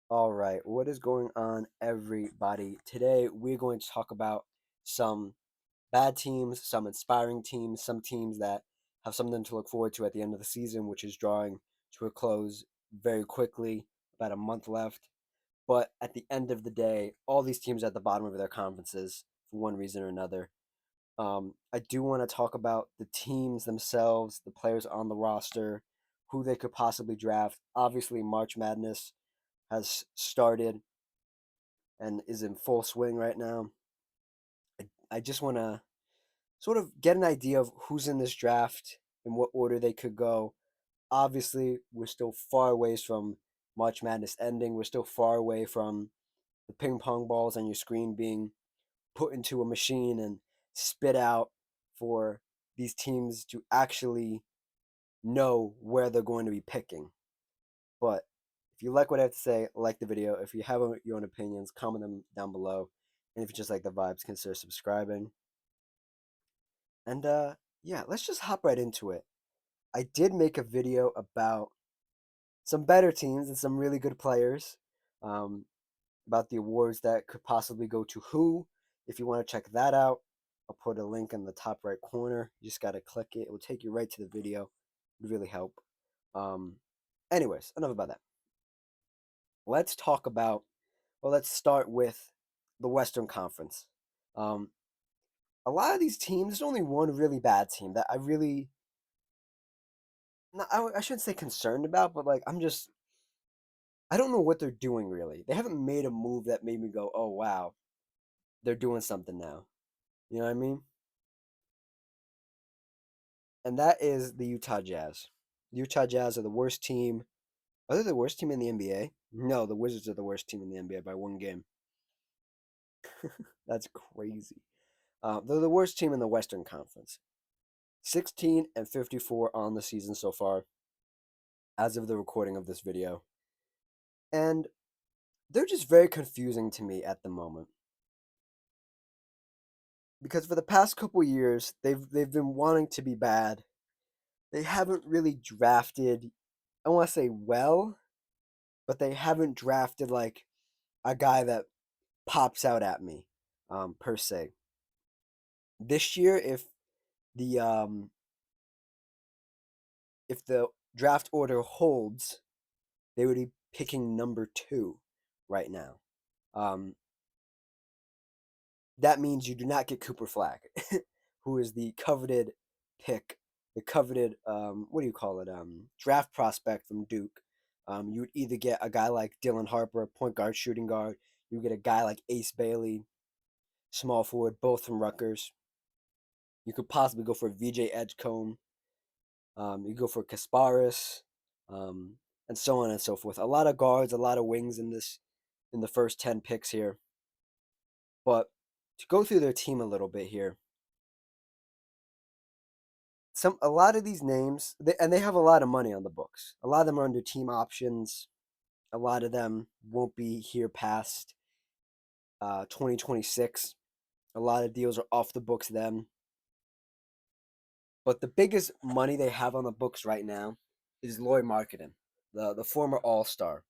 All right, what is going on, everybody? Today we're going to talk about some bad teams, some inspiring teams, some teams that have something to look forward to at the end of the season, which is drawing to a close very quickly, about a month left. But at the end of the day, all these teams are at the bottom of their conferences for one reason or another. I do want to talk about the teams themselves, the players on the roster, who they could possibly draft. Obviously, March Madness has started and is in full swing right now. I just want to sort of get an idea of who's in this draft and what order they could go. Obviously, we're still far away from March Madness ending. We're still far away from the ping pong balls on your screen being put into a machine and spit out for these teams to actually know where they're going to be picking. But if you like what I have to say, like the video. If you have your own opinions, comment them down below. And if you just like the vibes, consider subscribing. And yeah, let's just hop right into it. I did make a video about some better teams and some really good players, um, about the awards that could possibly go to who. If you want to check that out, I'll put a link in the top right corner. You just got to click it. It will take you right to the video. It would really help. Um, anyways, enough about that. Let's talk about, well, let's start with the Western Conference. Um, a lot of these teams, there's only one really bad team that I really, not, I shouldn't say concerned about, but like I don't know what they're doing really. They haven't made a move that made me go, oh wow, they're doing something now. You know what I mean? And that is the Utah Jazz. The Utah Jazz are the worst team. Are they the worst team in the NBA? No, the Wizards are the worst team in the NBA by one game. That's crazy. They're the worst team in the Western Conference. 16-54 on the season so far, as of the recording of this video. And they're just very confusing to me at the moment. Because for the past couple years, they've been wanting to be bad. They haven't really drafted, I want to say well, but they haven't drafted like a guy that pops out at me, per se. This year, the um, if the draft order holds, they would be picking number two right now. Um, that means you do not get Cooper Flag, who is the coveted pick, the coveted what do you call it? Draft prospect from Duke. You would either get a guy like Dylan Harper, point guard, shooting guard. You would get a guy like Ace Bailey, small forward, both from Rutgers. You could possibly go for VJ Edgecombe. You go for Kasparis, um, and so on and so forth. A lot of guards, a lot of wings in the first 10 picks here. But to go through their team a little bit here, a lot of these names, and they have a lot of money on the books. A lot of them are under team options. A lot of them won't be here past 2026. A lot of deals are off the books then. But the biggest money they have on the books right now is Lloyd Marketing, the former All Star,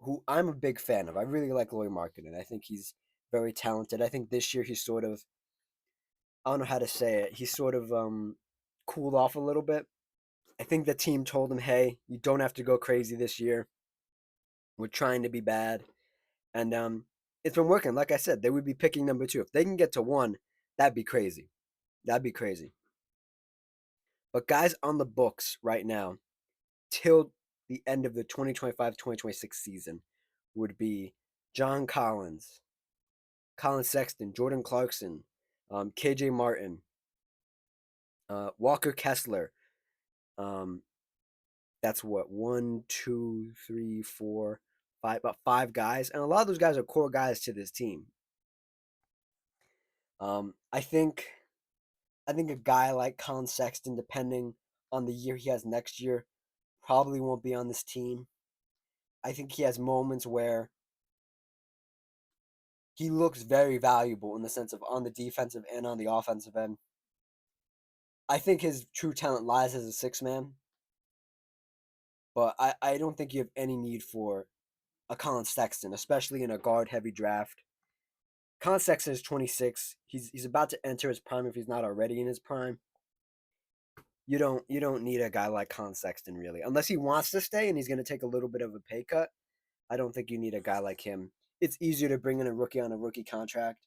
who I'm a big fan of. I really like Lloyd Marketing. I think he's very talented. I think this year he's sort of, I don't know how to say it. He's sort of cooled off a little bit. I think the team told him, "Hey, you don't have to go crazy this year. We're trying to be bad," and it's been working. Like I said, they would be picking number two if they can get to one. That'd be crazy. That'd be crazy. But guys on the books right now, till the end of the 2025-2026 season, would be John Collins, Colin Sexton, Jordan Clarkson, KJ Martin, Walker Kessler. Um, that's what, one, two, three, four, five, about five guys, and a lot of those guys are core guys to this team. I think a guy like Colin Sexton, depending on the year he has next year, probably won't be on this team. I think he has moments where he looks very valuable in the sense of on the defensive and on the offensive end. I think his true talent lies as a six man, but I don't think you have any need for a Colin Sexton, especially in a guard heavy draft. Colin Sexton is 26. He's about to enter his prime if he's not already in his prime. You don't need a guy like Colin Sexton really, unless he wants to stay and he's going to take a little bit of a pay cut. I don't think you need a guy like him. It's easier to bring in a rookie on a rookie contract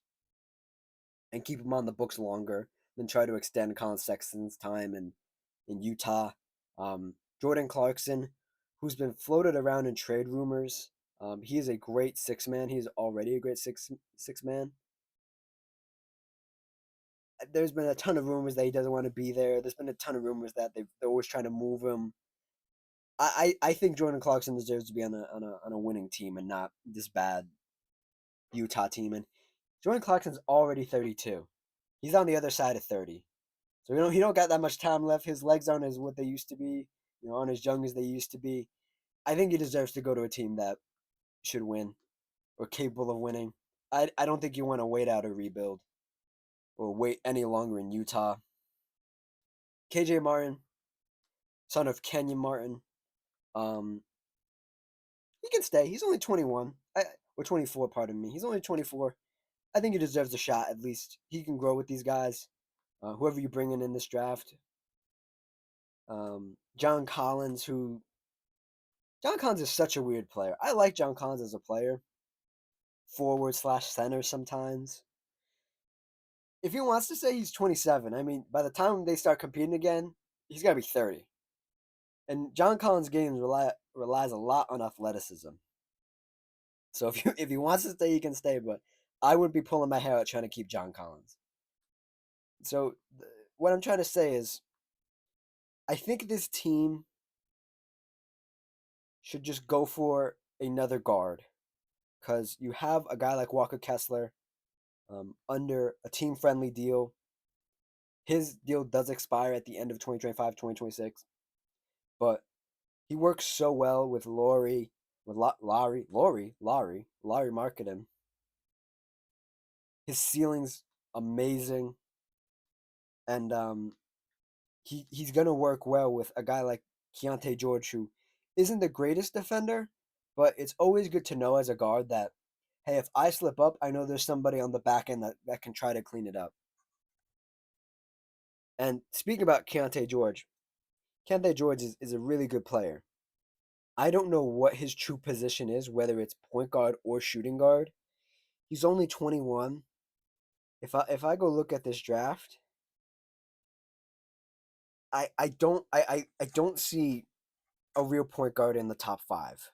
and keep him on the books longer than try to extend Colin Sexton's time in Utah. Jordan Clarkson, who's been floated around in trade rumors, he is a great six man. He's already a great six man. There's been a ton of rumors that he doesn't want to be there. There's been a ton of rumors that they're always trying to move him. I think Jordan Clarkson deserves to be on a winning team and not this bad Utah team. And Jordan Clarkson's already 32. He's on the other side of 30. So he don't got that much time left. His legs aren't as what they used to be, aren't as young as they used to be. I think he deserves to go to a team that should win or capable of winning. I don't think you want to wait out a rebuild or wait any longer in Utah. KJ Martin, son of Kenyon Martin, um, he can stay. He's only 21 or 24. Pardon me. He's only 24. I think he deserves a shot. At least he can grow with these guys. Whoever you bring in this draft, John Collins, John Collins is such a weird player. I like John Collins as a player, forward/center sometimes. If he wants to say he's 27, I mean, by the time they start competing again, he's got to be 30. And John Collins' games relies a lot on athleticism. So if he wants to stay, he can stay. But I wouldn't be pulling my hair out trying to keep John Collins. So what I'm trying to say is, I think this team should just go for another guard because you have a guy like Walker Kessler under a team friendly deal. His deal does expire at the end of 2025, 2026, but he works so well with Lauri Markkanen. His ceiling's amazing, and he's gonna work well with a guy like Keyonte George, who isn't the greatest defender, but it's always good to know as a guard that, hey, if I slip up, I know there's somebody on the back end that can try to clean it up. And speaking about Keyonte George is a really good player. I don't know what his true position is, whether it's point guard or shooting guard. He's only 21. If I go look at this draft, I don't see a real point guard in the top five,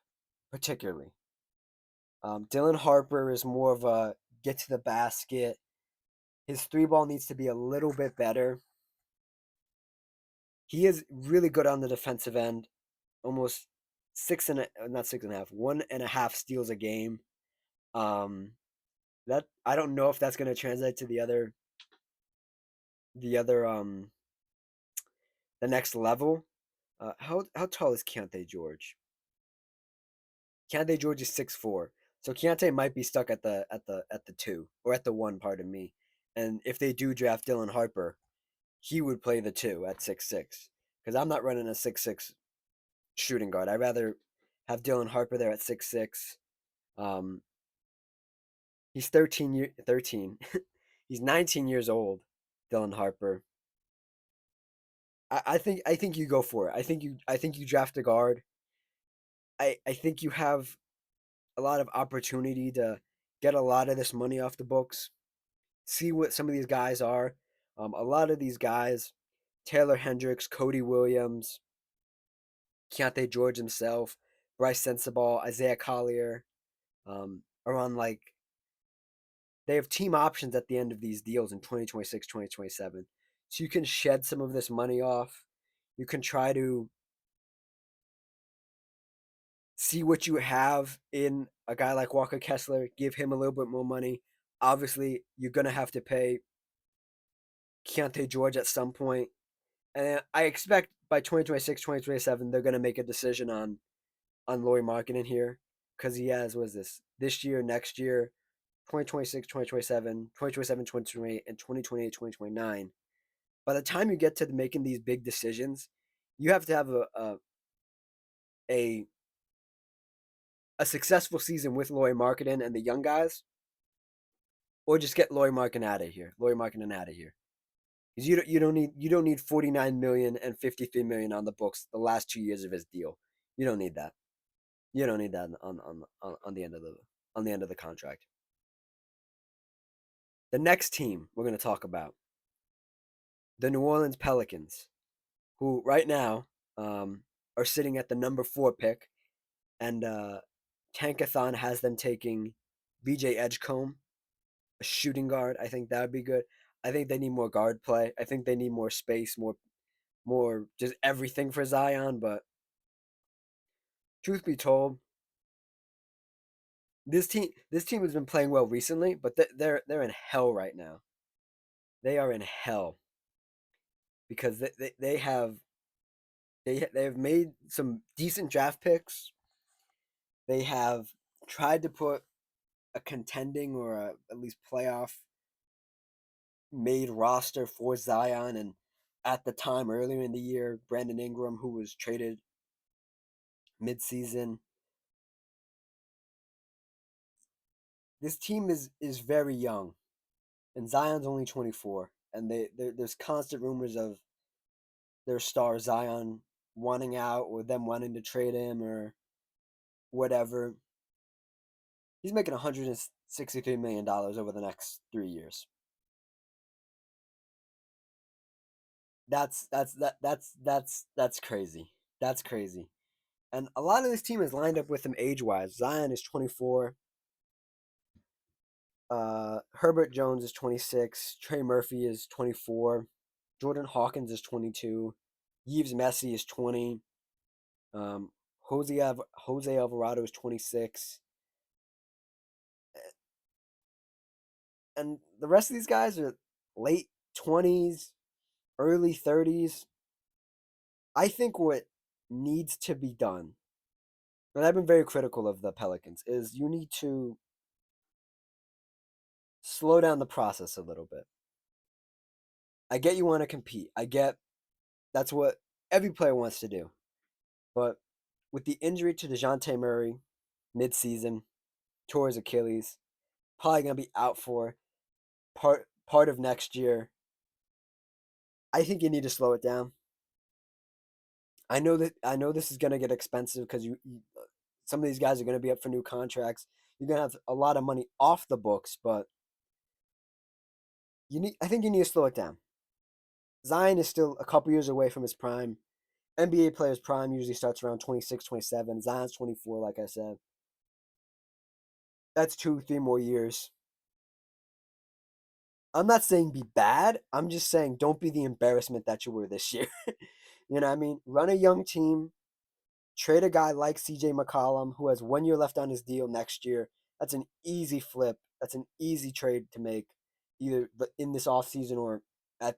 particularly. Dylan Harper is more of a get to the basket. His three ball needs to be a little bit better. He is really good on the defensive end, almost not 6.5, 1.5 steals a game. That I don't know if that's going to translate to the the next level. How tall is Keontae George? Keontae George is 6'4", so Keontae might be stuck at the 2 or at the 1. Pardon me. And if they do draft Dylan Harper, he would play the 2 at 6'6", because I'm not running a 6'6" shooting guard. I'd rather have Dylan Harper there at 6'6". Um, he's 13. He's 19 years old. Dylan Harper. I think you go for it. I think you draft a guard. I think you have a lot of opportunity to get a lot of this money off the books. See what some of these guys are. A lot of these guys, Taylor Hendricks, Cody Williams, Keontae George himself, Bryce Sensabaugh, Isaiah Collier, are on they have team options at the end of these deals in 2026, 2027. So you can shed some of this money off. You can try to see what you have in a guy like Walker Kessler, give him a little bit more money. Obviously, you're going to have to pay Keontae George at some point. And I expect by 2026, 2027, they're going to make a decision on Lauri Markkanen here because he has, what is this year, next year, 2026, 2027, 2027, 2028, and 2028, 2029. By the time you get to making these big decisions, you have to have a a successful season with Lauri Markkanen and the young guys, or just get Lauri Markkanen out of here. Lauri Markkanen out of here. Because you don't need 49 million and 53 million on the books the last 2 years of his deal. You don't need that. You don't need that on the end of the contract. The next team we're going to talk about, the New Orleans Pelicans, who right now are sitting at the number 4 pick, and Tankathon has them taking BJ Edgecombe, a shooting guard. I think that would be good. I think they need more guard play. I think they need more space, more just everything for Zion. But truth be told, this team has been playing well recently, but they're in hell right now. They are in hell because they have made some decent draft picks. They have tried to put a contending or at least playoff made roster for Zion, and at the time earlier in the year, Brandon Ingram, who was traded midseason. This team is very young, and Zion's only 24, and there's constant rumors of their star Zion wanting out or them wanting to trade him or whatever. He's making $163 million over the next 3 years. That's crazy. That's crazy. And a lot of this team is lined up with him age wise. Zion is 24. Herbert Jones is 26. Trey Murphy is 24. Jordan Hawkins is 22. Yves Messi is 20. Um, Jose Alvarado is 26. And the rest of these guys are late 20s, early 30s. I think what needs to be done, and I've been very critical of the Pelicans, is you need to slow down the process a little bit. I get you want to compete. I get that's what every player wants to do. But with the injury to DeJounte Murray midseason, tore his Achilles, probably gonna be out for part of next year. I think you need to slow it down. I know this is gonna get expensive because some of these guys are gonna be up for new contracts. You're gonna have a lot of money off the books, but I think you need to slow it down. Zion is still a couple years away from his prime. NBA players' prime usually starts around 26, 27. Zion's 24, like I said. That's 2, 3 more years. I'm not saying be bad. I'm just saying don't be the embarrassment that you were this year. You know what I mean? Run a young team. Trade a guy like CJ McCollum, who has 1 year left on his deal next year. That's an easy flip. That's an easy trade to make, either in this offseason or at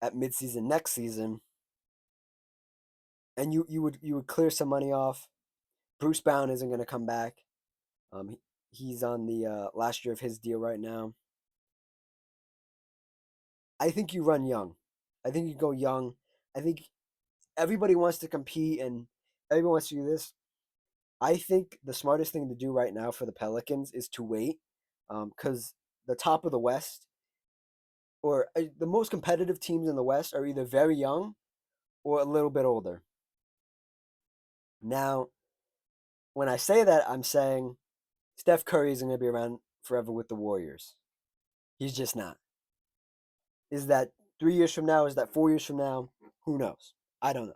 at midseason next season. And you would clear some money off. Bruce Brown isn't going to come back. He's on the last year of his deal right now. I think you run young. I think you go young. I think everybody wants to compete and everyone wants to do this. I think the smartest thing to do right now for the Pelicans is to wait, because the top of the West, or the most competitive teams in the West, are either very young or a little bit older. Now, when I say that, I'm saying Steph Curry isn't going to be around forever with the Warriors. He's just not. Is that 3 years from now? Is that 4 years from now? Who knows? I don't know.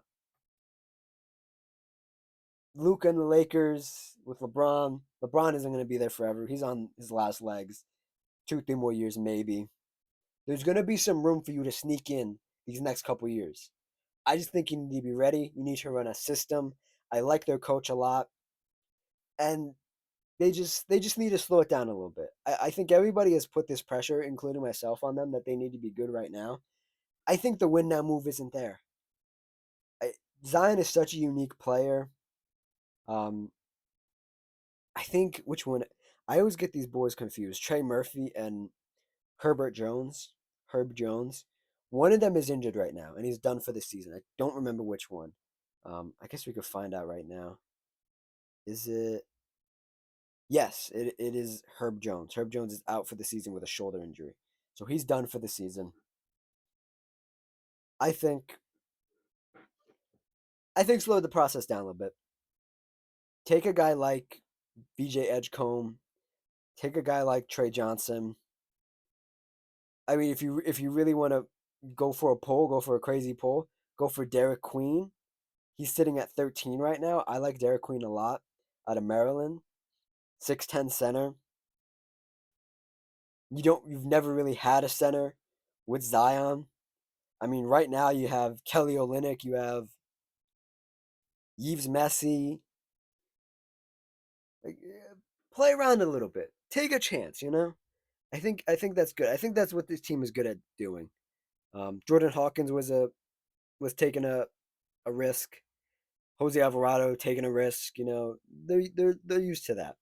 Luka and the Lakers with LeBron. LeBron isn't going to be there forever. He's on his last legs. 2, 3 more years, maybe. There's going to be some room for you to sneak in these next couple years. I just think you need to be ready. You need to run a system. I like their coach a lot. And they just need to slow it down a little bit. I think everybody has put this pressure, including myself, on them that they need to be good right now. I think the win now move isn't there. I, Zion is such a unique player. Um, I think which one? I always get these boys confused. Trey Murphy and Herbert Jones. Herb Jones. One of them is injured right now, and he's done for the season. I don't remember which one. I guess we could find out right now. Is it? Yes, it is Herb Jones. Herb Jones is out for the season with a shoulder injury. So he's done for the season. I think slow the process down a little bit. Take a guy like BJ Edgecombe, take a guy like Trey Johnson. I mean, if you really want to go for a pull, go for a crazy pull, go for Derek Queen. He's sitting at 13 right now. I like Derek Queen a lot out of Maryland. 6'10 center. You've never really had a center with Zion. I mean, right now you have Kelly Olynyk, you have Yves Messi. Like, play around a little bit. Take a chance, you know? I think that's good. I think that's what this team is good at doing. Jordan Hawkins was taking a risk. Jose Alvarado taking a risk. You know, they're used to that.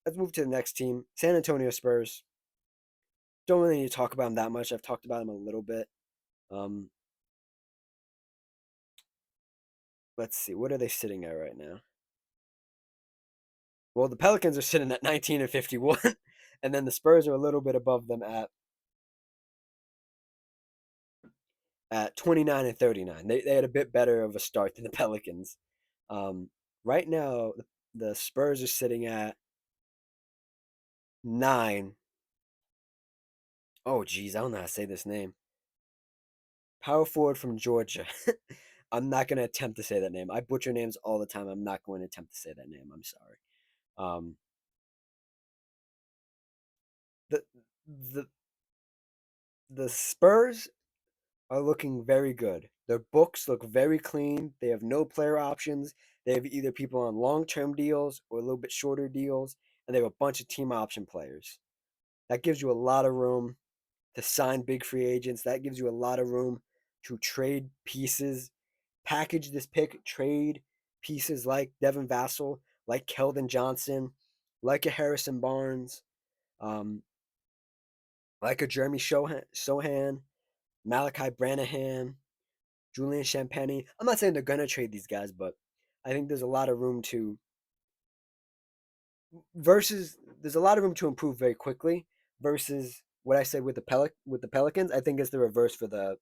Let's move to the next team, San Antonio Spurs. Don't really need to talk about them that much. I've talked about them a little bit. Um, let's see, what are they sitting at right now? Well, the Pelicans are sitting at 19 and 51, and then the Spurs are a little bit above them at 29 and 39. They had a bit better of a start than the Pelicans. Right now, the Spurs are sitting at 9. Oh, geez, I don't know how to say this name. Power forward from Georgia. I'm not going to attempt to say that name. I butcher names all the time. I'm not going to attempt to say that name. I'm sorry. Um, the the the Spurs are looking very good. Their books look very clean. They have no player options. They have either people on long-term deals or a little bit shorter deals, and they have a bunch of team option players. That gives you a lot of room to sign big free agents. That gives you a lot of room to trade pieces, package this pick, trade pieces like Devin Vassell, like Keldon Johnson, like a Harrison Barnes, um, like a Jeremy Sohan, Malachi Branahan, Julian Champagny. I'm not saying they're gonna trade these guys, but I think there's a lot of room to versus there's a lot of room to improve very quickly versus what I said with the Pelicans. I think it's the reverse for the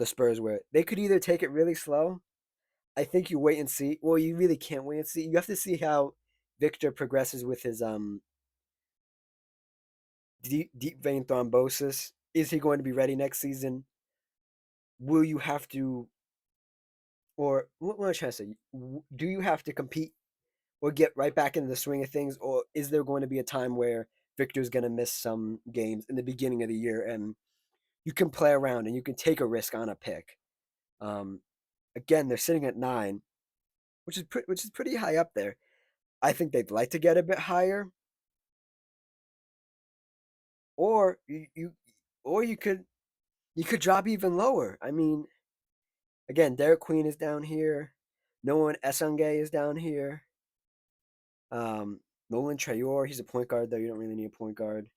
Spurs where they could either take it really slow. I think you wait and see. Well, you really can't wait and see. You have to see how Victor progresses with his deep vein thrombosis. Is he going to be ready next season? Will you have to, or what am I trying to say? Do you have to compete or get right back into the swing of things, or is there going to be a time where Victor's going to miss some games in the beginning of the year and you can play around and you can take a risk on a pick? Um, Again, they're sitting at 9, which is pretty high up there. I think they'd like to get a bit higher, or or you could drop even lower. I mean, again, Derek Queen is down here. Nolan Esungay is down here. Um, Nolan Trayor, he's a point guard though. You don't really need a point guard.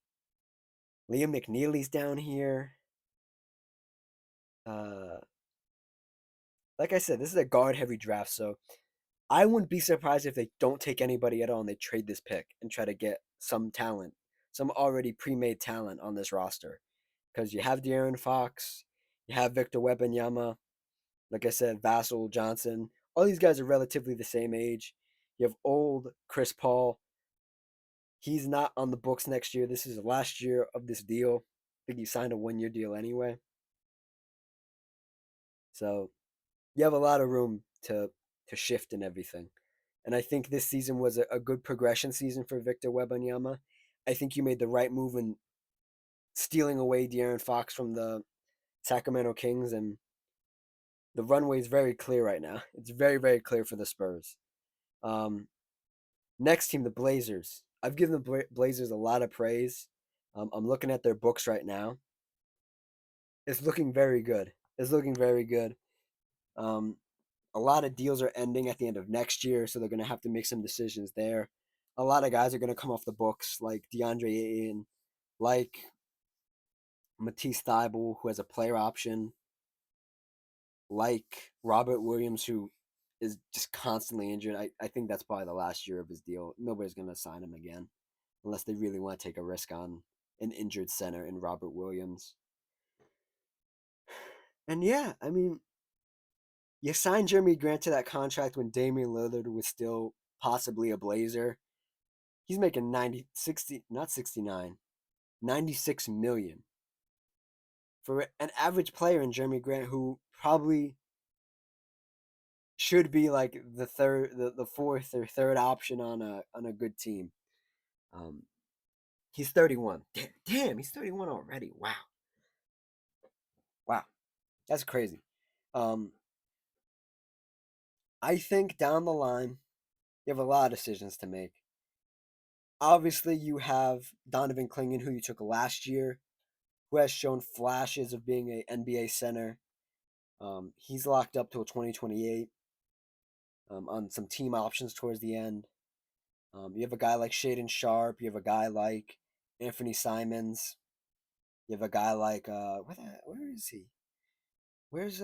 Liam McNeely's down here. Uh, like I said, this is a guard heavy draft, so I wouldn't be surprised if they don't take anybody at all and they trade this pick and try to get some talent, some already pre-made talent on this roster. Because you have De'Aaron Fox, you have Victor Wembanyama, like I said, Vassell Johnson. All these guys are relatively the same age. You have old Chris Paul. He's not on the books next year. This is the last year of this deal. I think he signed a 1 year deal anyway. So you have a lot of room to shift and everything. And I think this season was a good progression season for Victor Wembanyama. I think you made the right move in stealing away De'Aaron Fox from the Sacramento Kings, and the runway is very clear right now. It's very, very clear for the Spurs. Um, Next team, the Blazers. I've given the Blazers a lot of praise. I'm looking at their books right now. It's looking very good. It's looking very good. Um, a lot of deals are ending at the end of next year, so they're going to have to make some decisions there. A lot of guys are going to come off the books, like DeAndre Ayton, like Matisse Thybulle, who has a player option, like Robert Williams, who is just constantly injured. I think that's probably the last year of his deal. Nobody's going to sign him again unless they really want to take a risk on an injured center in Robert Williams. And yeah, I mean, you signed Jeremy Grant to that contract when Damian Lillard was still possibly a Blazer. He's making 90, 60, not 69, 96 million for an average player in Jeremy Grant who probably should be like the fourth or third option on a good team. Um, he's 31. Damn, he's 31 already. Wow, wow, that's crazy. Um, I think down the line you have a lot of decisions to make. Obviously, you have Donovan Clingan, who you took last year, who has shown flashes of being a NBA center. He's locked up till 2028 on some team options towards the end. You have a guy like Shaden Sharp. You have a guy like Anthony Simons. You have a guy like where is he? Where's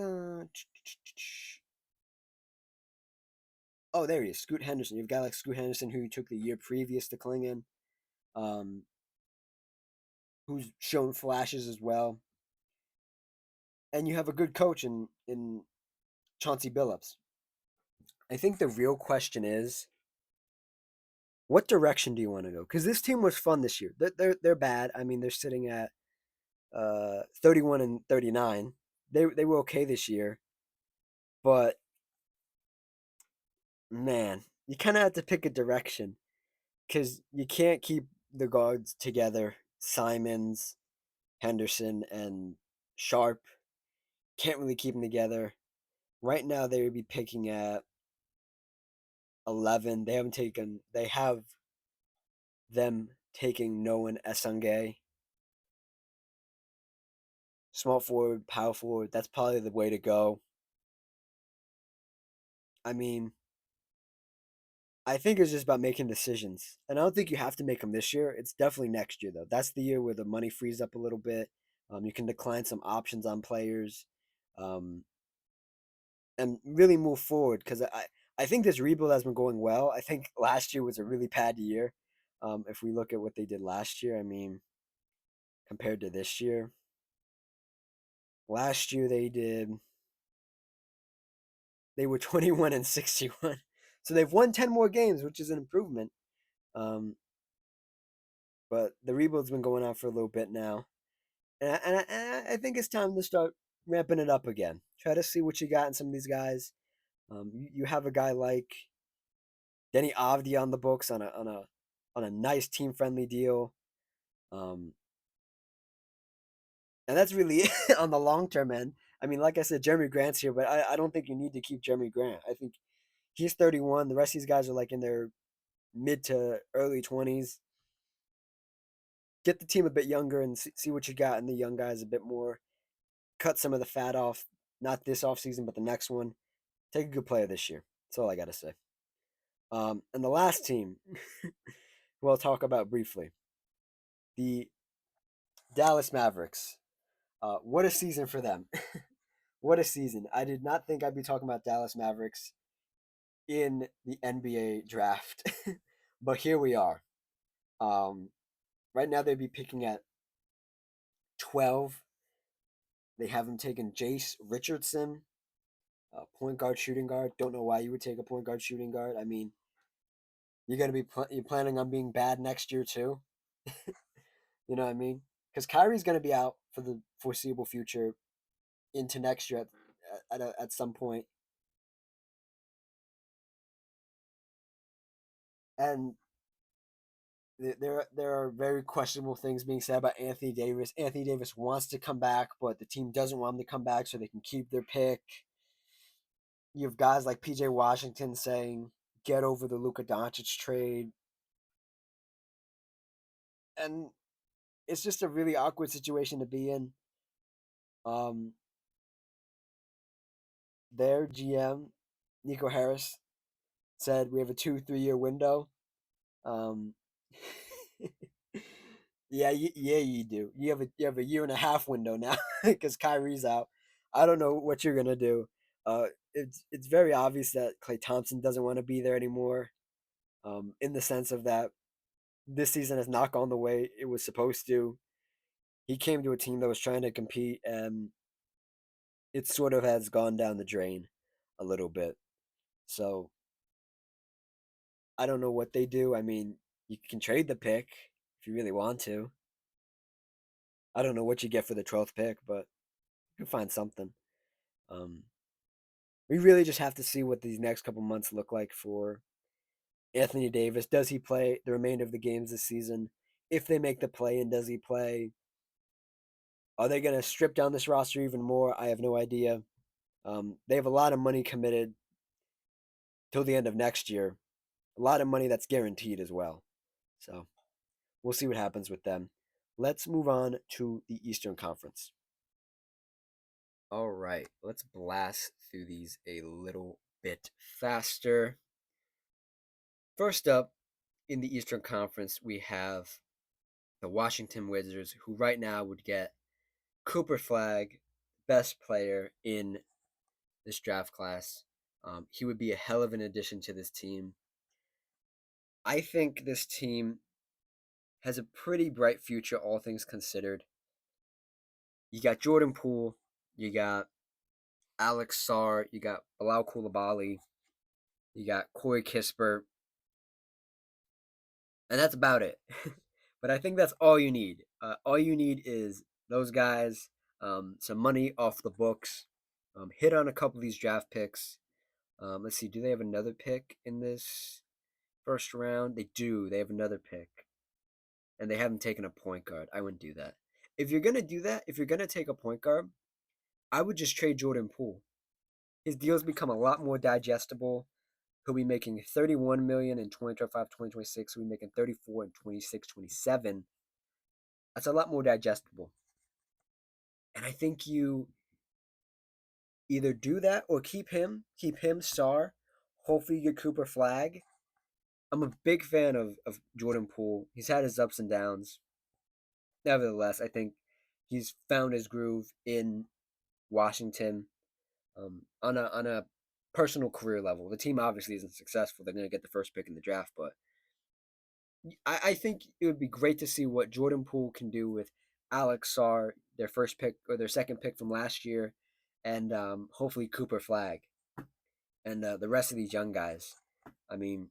Oh, there he is, Scoot Henderson. You have a guy like Scoot Henderson who you took the year previous to Clingan, um, who's shown flashes as well. And you have a good coach in Chauncey Billups. I think the real question is, what direction do you want to go? Because this team was fun this year. They're bad. I mean, they're sitting at 31 and 39. They were okay this year, but man, you kind of have to pick a direction because you can't keep the guards together. Simons, Henderson, and Sharp can't really keep them together. Right now, they would be picking at 11. They have them taking Noah Esungay. Small forward, power forward, that's probably the way to go. I mean, I think it's just about making decisions. And I don't think you have to make them this year. It's definitely next year, though. That's the year where the money frees up a little bit. You can decline some options on players um, and really move forward because I think this rebuild has been going well. I think last year was a really bad year. If we look at what they did last year, I mean, compared to this year, last year they were 21 and 61. So they've won 10 more games, which is an improvement. Um, but the rebuild's been going on for a little bit now. And I think it's time to start ramping it up again. Try to see what you got in some of these guys. You have a guy like Denny Avdi on the books on a nice team friendly deal. Um, and that's really it on the long term end. I mean, like I said, Jeremy Grant's here, but I don't think you need to keep Jeremy Grant. I think he's 31. The rest of these guys are like in their mid to early 20s. Get the team a bit younger and see what you got in the young guys a bit more. Cut some of the fat off, not this offseason, but the next one. Take a good player this year. That's all I got to say. And the last team we'll talk about briefly, the Dallas Mavericks. What a season for them. What a season. I did not think I'd be talking about Dallas Mavericks in the NBA draft, but here we are. Um, right now, they'd be picking at 12. They have them taking Jace Richardson, point guard, shooting guard. Don't know why you would take a point guard, shooting guard. I mean, you're gonna be you planning on being bad next year too. You know what I mean? Because Kyrie's gonna be out for the foreseeable future into next year at some point, and there are very questionable things being said about Anthony Davis. Anthony Davis wants to come back, but the team doesn't want him to come back so they can keep their pick. You have guys like PJ Washington saying, "Get over the Luka Doncic trade," and it's just a really awkward situation to be in. Um, their GM, Nico Harris, said we have a 2-3 year window. Um, yeah, yeah, you do. You have a year and a half window now because Kyrie's out. I don't know what you're gonna do. Uh, it's very obvious that Klay Thompson doesn't want to be there anymore. In the sense of that this season has not gone the way it was supposed to. He came to a team that was trying to compete, and it sort of has gone down the drain a little bit. So I don't know what they do. I mean, you can trade the pick if you really want to. I don't know what you get for the 12th pick, but you can find something. Um, we really just have to see what these next couple months look like for Anthony Davis. Does he play the remainder of the games this season? If they make the play in, does he play? Are they going to strip down this roster even more? I have no idea. They have a lot of money committed till the end of next year. A lot of money that's guaranteed as well. So we'll see what happens with them. Let's move on to the Eastern Conference. All right, let's blast through these a little bit faster. First up, in the Eastern Conference, we have the Washington Wizards, who right now would get Cooper Flag, best player in this draft class. He would be a hell of an addition to this team. I think this team has a pretty bright future, all things considered. You got Jordan Poole, you got Alex Sarr, you got Bilal Coulibaly, you got Corey Kispert, and that's about it. But I think that's all you need. All you need is those guys, some money off the books, hit on a couple of these draft picks. Let's see, do they have another pick in this first round? They do. They have another pick, and they haven't taken a point guard. I wouldn't do that. If you're gonna do that, if you're gonna take a point guard, I would just trade Jordan Poole. His deals become a lot more digestible. He'll be making 31 million in 2025, 2026. He'll be making 34 in 26, 27. That's a lot more digestible. And I think you either do that or keep him star. Hopefully you get Cooper Flag. I'm a big fan of Jordan Poole. He's had his ups and downs. Nevertheless, I think he's found his groove in Washington, on a personal career level. The team obviously isn't successful. They're going to get the first pick in the draft, but I think it would be great to see what Jordan Poole can do with Alex Sarr, their first pick or their second pick from last year, and hopefully Cooper Flag and the rest of these young guys. I mean,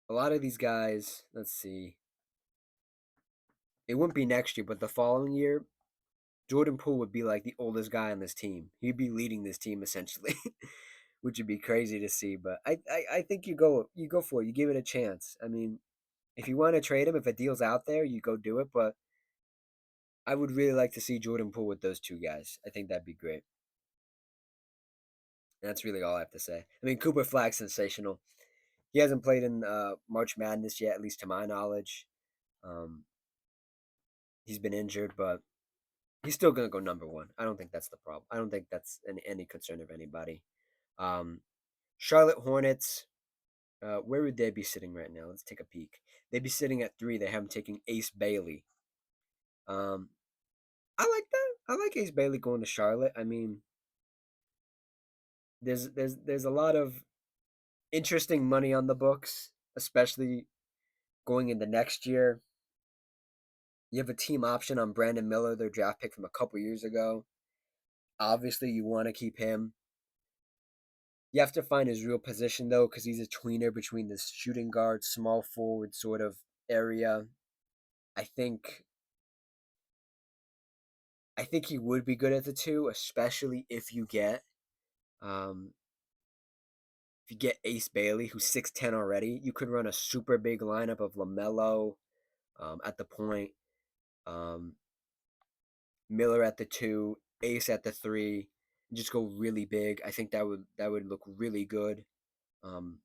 a lot of these guys. Let's see. It wouldn't be next year, but the following year, Jordan Poole would be like the oldest guy on this team. He'd be leading this team essentially, which would be crazy to see. But I think you go for it. You give it a chance. I mean, if you want to trade him, if a deal's out there, you go do it. But I would really like to see Jordan Poole with those two guys. I think that'd be great. And that's really all I have to say. I mean, Cooper Flag's sensational. He hasn't played in March Madness yet, at least to my knowledge. Um, he's been injured, but he's still gonna go number one. I don't think that's the problem. I don't think that's any concern of anybody. Um, Charlotte Hornets. Where would they be sitting right now? Let's take a peek. They'd be sitting at 3. They have him taking Ace Bailey. Um, I like that. I like Ace Bailey going to Charlotte. I mean, there's a lot of interesting money on the books, especially going into next year. You have a team option on Brandon Miller, their draft pick from a couple years ago. Obviously, you want to keep him. You have to find his real position though, because he's a tweener between this shooting guard, small forward sort of area. I think I think he would be good at the two, especially um, if you get Ace Bailey, who's 6'10" already. You could run a super big lineup of LaMelo at the point, um, Miller at the 2, Ace at the 3, and just go really big. I think that would look really good. Um,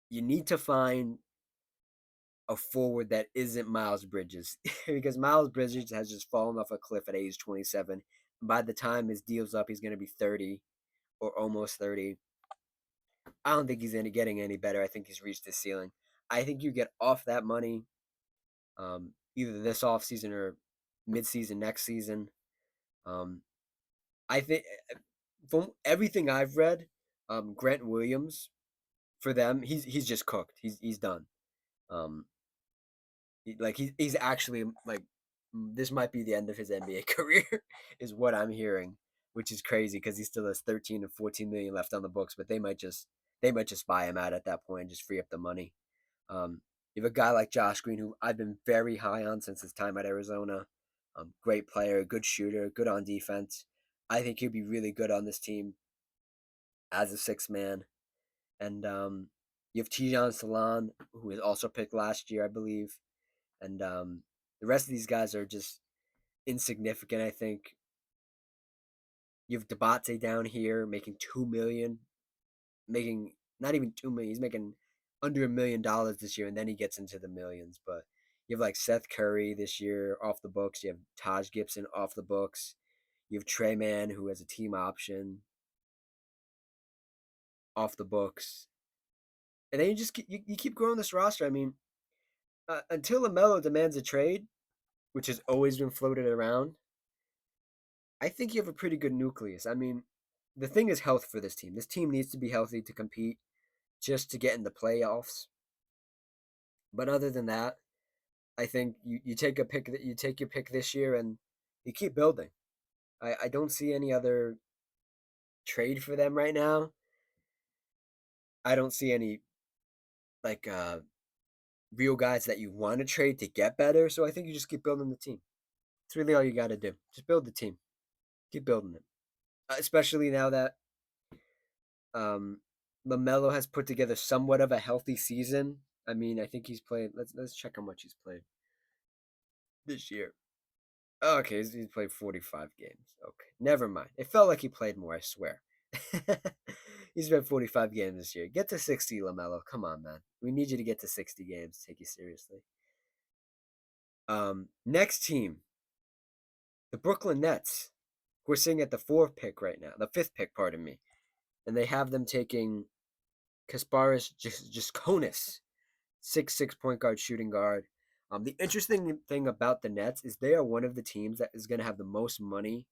you need to find a forward that isn't Miles Bridges because Miles Bridges has just fallen off a cliff at age 27. By the time his deal's up, he's going to be 30 or almost 30. I don't think he's getting any better. I think he's reached his ceiling. I think you get off that money either this offseason or midseason next season. Um, I think from everything I've read, Grant Williams for them, he's just cooked. He's done. Um, he's actually like this might be the end of his NBA career, is what I'm hearing, which is crazy because he still has 13 or 14 million left on the books, but they might just buy him out at that point and just free up the money. You have a guy like Josh Green, who I've been very high on since his time at Arizona. Great player, good shooter, good on defense. I think he'd be really good on this team as a sixth man. And you have Tijan Salon, who was also picked last year, I believe. And the rest of these guys are just insignificant, I think. You have Debate down here making 2 million, making not even 2 million. He's making under $1 million this year, and then he gets into the millions. But you have like Seth Curry this year off the books. You have Taj Gibson off the books. You have Trey Mann, who has a team option, off the books. And then you keep growing this roster. I mean, until LaMelo demands a trade, which has always been floated around, I think you have a pretty good nucleus. I mean, the thing is health for this team. This team needs to be healthy to compete, just to get in the playoffs. But other than that, I think you take a pick that you take your pick this year and you keep building. I don't see any other trade for them right now. I don't see any like real guys that you want to trade to get better. So I think you just keep building the team. It's really all you got to do. Just build the team. Keep building it. Especially now that um, LaMelo has put together somewhat of a healthy season. I mean, I think he's played. Let's check how much he's played this year. Oh, okay, he's played 45 games. Okay, never mind. It felt like he played more. I swear. He's been 45 games this year. Get to 60, LaMelo. Come on, man. We need you to get to 60 games. Take you seriously. Next team, the Brooklyn Nets. We're sitting at the fourth pick right now. The fifth pick, pardon me, and they have them taking Kasparis Jaskonis, 6'6" point guard, shooting guard. The interesting thing about the Nets is they are one of the teams that is going to have the most money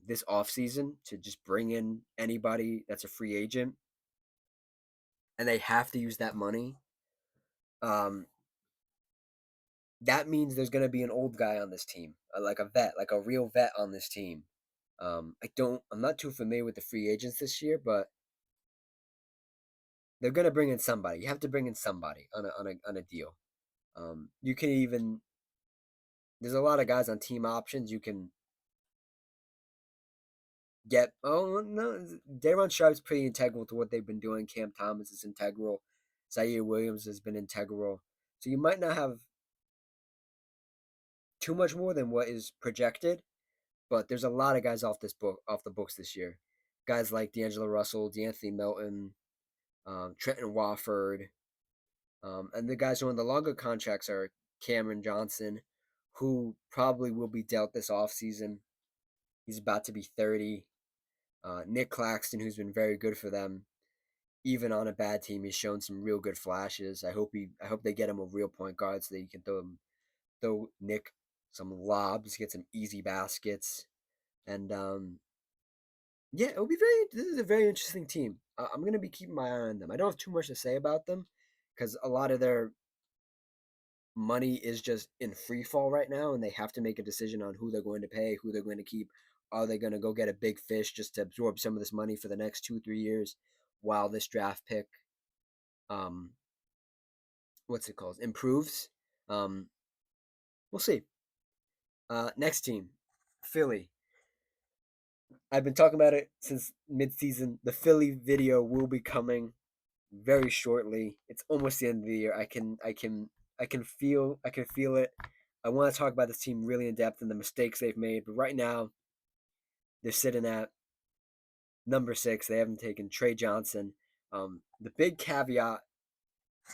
this offseason to just bring in anybody that's a free agent, and they have to use that money. Um, that means there's going to be an old guy on this team, like a vet, like a real vet on this team. I'm not too familiar with the free agents this year, but they're going to bring in somebody. You have to bring in somebody on a deal. You can even there's a lot of guys on team options you can get. Oh no, Daron Sharp's pretty integral to what they've been doing. Cam Thomas is integral. Zaire Williams has been integral. So you might not have too much more than what is projected, but there's a lot of guys off the books this year. Guys like D'Angelo Russell, D'Anthony Melton, Trenton Wofford, and the guys who are on the longer contracts are Cameron Johnson, who probably will be dealt this offseason. He's about to be 30. Nick Claxton, who's been very good for them, even on a bad team, he's shown some real good flashes. I hope they get him a real point guard so that he can throw Nick some lobs, get some easy baskets, and yeah, it'll be very. This is a very interesting team. I'm gonna be keeping my eye on them. I don't have too much to say about them because a lot of their money is just in free fall right now, and they have to make a decision on who they're going to pay, who they're going to keep. Are they going to go get a big fish just to absorb some of this money for the next 2 3 years, while this draft pick, um, what's it called, improves? Um, we'll see. Next team, Philly. I've been talking about it since midseason. The Philly video will be coming very shortly. It's almost the end of the year. I can feel it. I want to talk about this team really in depth and the mistakes they've made, but right now they're sitting at number 6. They haven't taken Trey Johnson. The big caveat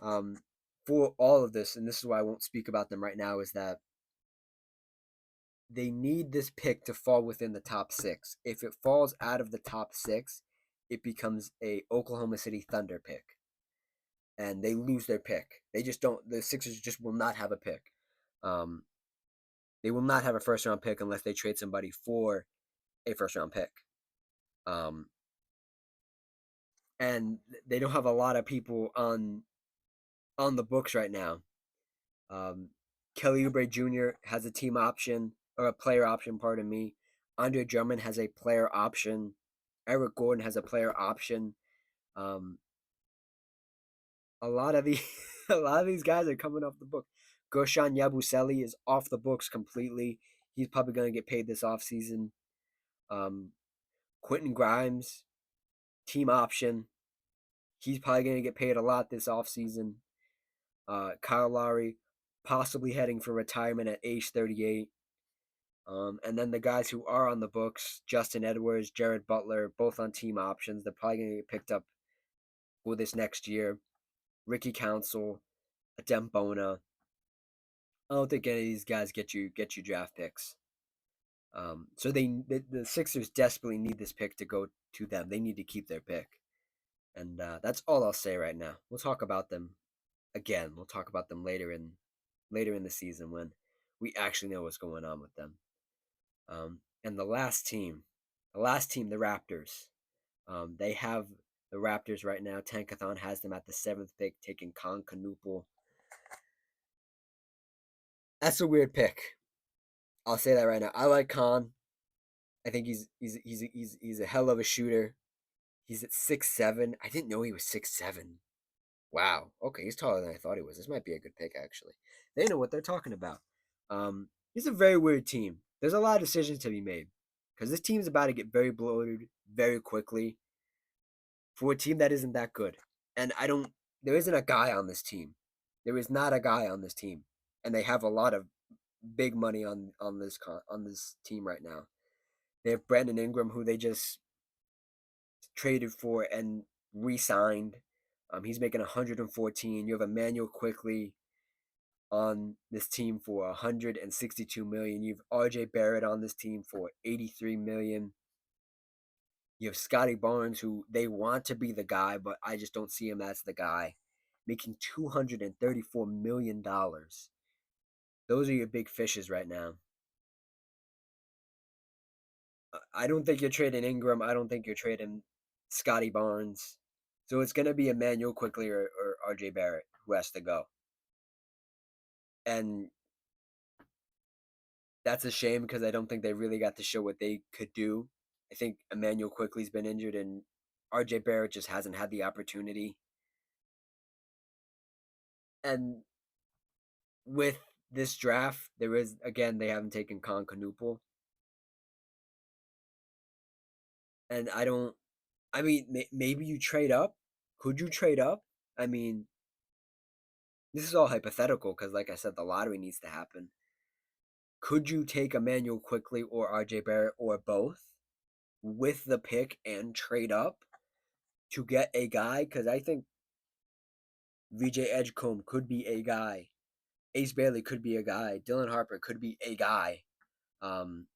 um, for all of this, and this is why I won't speak about them right now, is that they need this pick to fall within the top 6. If it falls out of the top 6, it becomes a Oklahoma City Thunder pick, and they lose their pick. They just don't. The Sixers just will not have a pick. They will not have a first round pick unless they trade somebody for a first round pick. Um, and they don't have a lot of people on the books right now. Um, Kelly Oubre Jr. has a team option or a player option. Pardon me. Andre Drummond has a player option. Eric Gordon has a player option. Um, a lot of the a lot of these guys are coming off the book. Goshan Yabusele is off the books completely. He's probably going to get paid this offseason. Um, Quentin Grimes, team option. He's probably going to get paid a lot this offseason. Kyle Lowry, possibly heading for retirement at age 38. And then the guys who are on the books, Justin Edwards, Jared Butler, both on team options. They're probably going to get picked up for this next year. Ricky Council, Adem Bona. I don't think any of these guys get you draft picks. So the Sixers desperately need this pick to go to them. They need to keep their pick, and that's all I'll say right now. We'll talk about them again. We'll talk about them later in the season when we actually know what's going on with them. And the last team, the Raptors. They have the Raptors right now. Tankathon has them at the 7th pick, taking Con Canupul. That's a weird pick. I'll say that right now. I like Con. I think he's a hell of a shooter. He's at 6'7". I didn't know he was 6'7". Wow. Okay, he's taller than I thought he was. This might be a good pick, actually. They know what they're talking about. He's a very weird team. There's a lot of decisions to be made because this team's about to get very bloated very quickly for a team that isn't that good. And there isn't a guy on this team. There is not a guy on this team, and they have a lot of big money on this team right now. They have Brandon Ingram, who they just traded for and re-signed. He's making 114. You have Emmanuel Quickly on this team for 162 million. You have RJ Barrett on this team for 83 million. You have Scotty Barnes, who they want to be the guy, but I just don't see him as the guy, making $234 million. Those are your big fishes right now. I don't think you're trading Ingram. I don't think you're trading Scotty Barnes. So it's going to be Emmanuel Quickly or RJ Barrett who has to go. And that's a shame because I don't think they really got to show what they could do. I think Emmanuel Quickly's been injured and RJ Barrett just hasn't had the opportunity. And with this draft, there is, again, they haven't taken Con Canupul. And I mean, maybe you trade up. Could you trade up? I mean, this is all hypothetical because, like I said, the lottery needs to happen. Could you take Emmanuel Quickly or RJ Barrett or both with the pick and trade up to get a guy? Because I think VJ Edgecombe could be a guy. Ace Bailey could be a guy. Dylan Harper could be a guy. Um,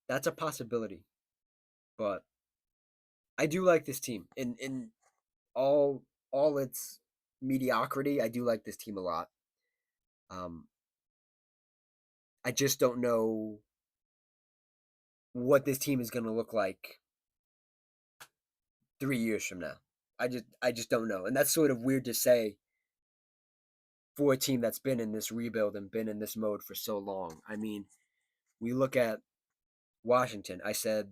that's a possibility. But I do like this team. In all its mediocrity, I do like this team a lot. Um, I just don't know what this team is going to look like 3 years from now. I just don't know, and that's sort of weird to say for a team that's been in this rebuild and been in this mode for so long. I mean, we look at Washington. I said,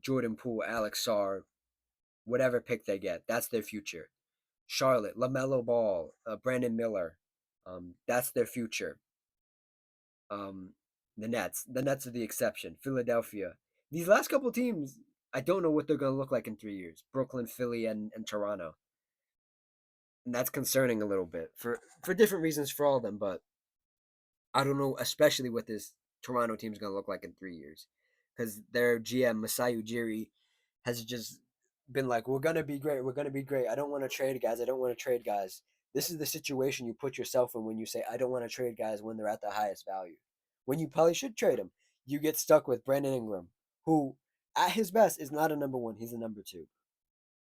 Jordan Poole, Alex Sarr, whatever pick they get, that's their future. Charlotte, LaMelo Ball, Brandon Miller, that's their future. Um, the Nets are the exception. Philadelphia. These last couple teams, I don't know what they're going to look like in 3 years. Brooklyn, Philly, and Toronto. And that's concerning a little bit for different reasons for all of them. But I don't know, especially what this Toronto team is going to look like in 3 years, because their GM Masai Ujiri has just been like, "We're gonna be great. We're gonna be great. I don't want to trade guys. I don't want to trade guys." This is the situation you put yourself in when you say, "I don't want to trade guys" when they're at the highest value. When you probably should trade them, you get stuck with Brandon Ingram, who at his best is not a number one. He's a number two,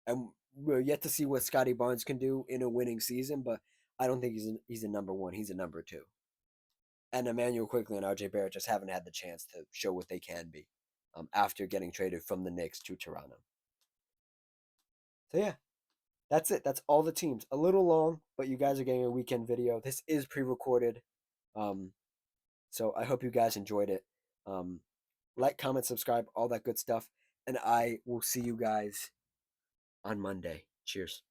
and we're yet to see what Scotty Barnes can do in a winning season. But I don't think he's a number one. He's a number two. and Emmanuel Quickly and RJ Barrett just haven't had the chance to show what they can be after getting traded from the Knicks to Toronto. So yeah, that's it. That's all the teams. A little long, but you guys are getting a weekend video. This is pre-recorded, um, so I hope you guys enjoyed it. Um, like, comment, subscribe, all that good stuff, and I will see you guys on Monday. Cheers.